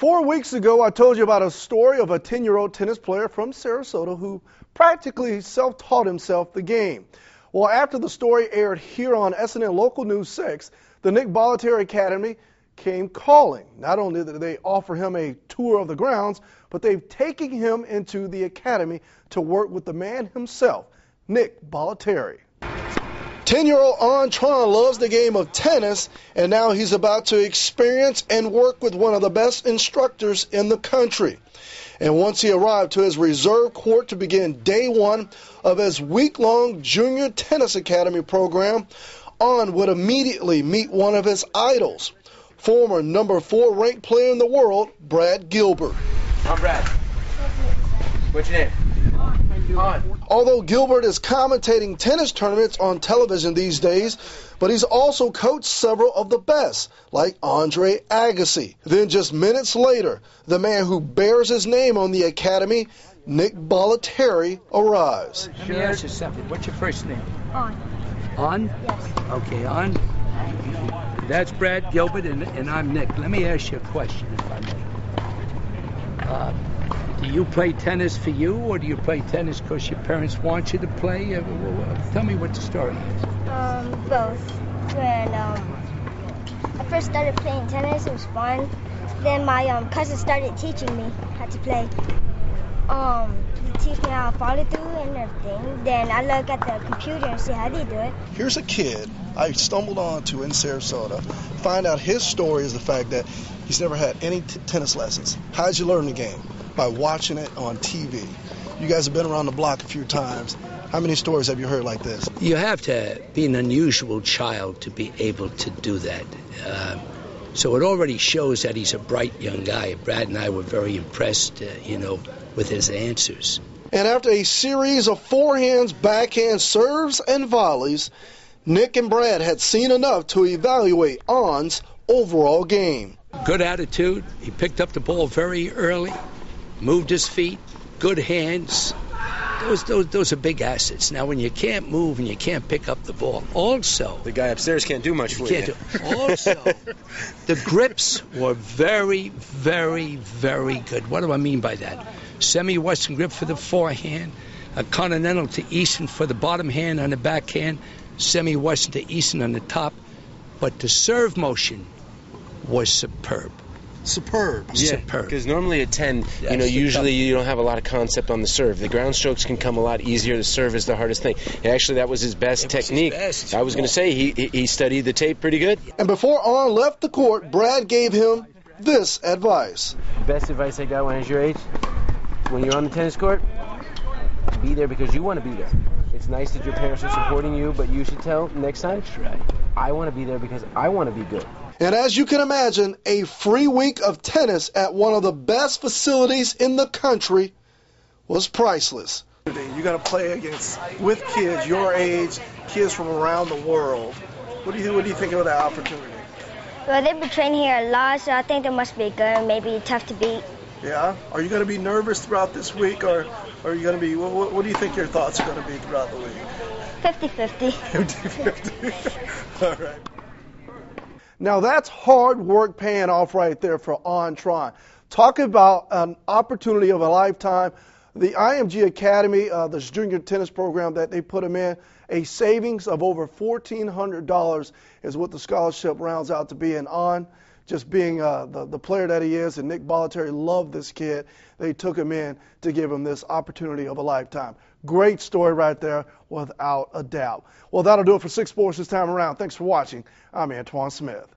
4 weeks ago, I told you about a story of a 10-year-old tennis player from Sarasota who practically self-taught himself the game. Well, after the story aired here on SNN Local News 6, the Nick Bollettieri Academy came calling. Not only did they offer him a tour of the grounds, but they've taken him into the academy to work with the man himself, Nick Bollettieri. 10-year-old Ahn Tran loves the game of tennis, and now he's about to experience and work with one of the best instructors in the country. And once he arrived to his reserve court to begin day one of his week-long Junior Tennis Academy program, Ahn would immediately meet one of his idols, former number 4 ranked player in the world, Brad Gilbert. I'm Brad. What's your name? Ahn. Although Gilbert is commentating tennis tournaments on television these days, but he's also coached several of the best, like Andre Agassi. Then just minutes later, the man who bears his name on the academy, Nick Bollettieri, arrives. Let me ask you something. What's your first name? Ahn. Ahn? Yes. Okay, Ahn. That's Brad Gilbert, and I'm Nick. Let me ask you a question, if I may. Do you play tennis for you, or do you play tennis because your parents want you to play? Tell me what the story is. Both. When I first started playing tennis, it was fun. Then my cousin started teaching me how to play. He teach me how to follow through and everything. Then I look at the computer and see how they do it. Here's a kid I stumbled onto in Sarasota. Find out his story is the fact that he's never had any tennis lessons. How'd you learn the game? By watching it on TV. You guys have been around the block a few times. How many stories have you heard like this? You have to be an unusual child to be able to do that. So it already shows that he's a bright young guy. Brad and I were very impressed, with his answers. And after a series of forehands, backhands, serves, and volleys, Nick and Brad had seen enough to evaluate Ahn's overall game. Good attitude. He picked up the ball very early, moved his feet, good hands. Those are big assets. Now, when you can't move and you can't pick up the ball, also... The guy upstairs can't do much for you. Also, the grips were very, very, very good. What do I mean by that? Semi-Western grip for the forehand, a continental to Eastern for the bottom hand on the backhand, semi-Western to Eastern on the top. But the serve motion was superb. Superb. Yeah, Superb. because normally at 10, usually you don't have a lot of concept on the serve. The ground strokes can come a lot easier. The serve is the hardest thing. Actually, that was his best technique. I was going to say he studied the tape pretty good. And before Ahn left the court, Brad gave him this advice. The best advice I got when I was your age, when you're on the tennis court, be there because you want to be there. It's nice that your parents are supporting you, but you should tell next time, I want to be there because I want to be good. And as you can imagine, a free week of tennis at one of the best facilities in the country was priceless. You got to play with kids your age, kids from around the world. What do you think of that opportunity? Well, they've been training here a lot, so I think they must be good, maybe tough to beat. Yeah? Are you going to be nervous throughout this week, or are you going to be, what do you think your thoughts are going to be throughout the week? 50-50. 50-50. All right. Now that's hard work paying off right there for Ahn Tran. Talk about an opportunity of a lifetime. The IMG Academy, this junior tennis program that they put him in, a savings of over $1,400 is what the scholarship rounds out to be. And Ahn, just being the player that he is, and Nick Bollettieri loved this kid, they took him in to give him this opportunity of a lifetime. Great story right there, without a doubt. Well, that'll do it for 6 Sports this time around. Thanks for watching. I'm Antawan Smith.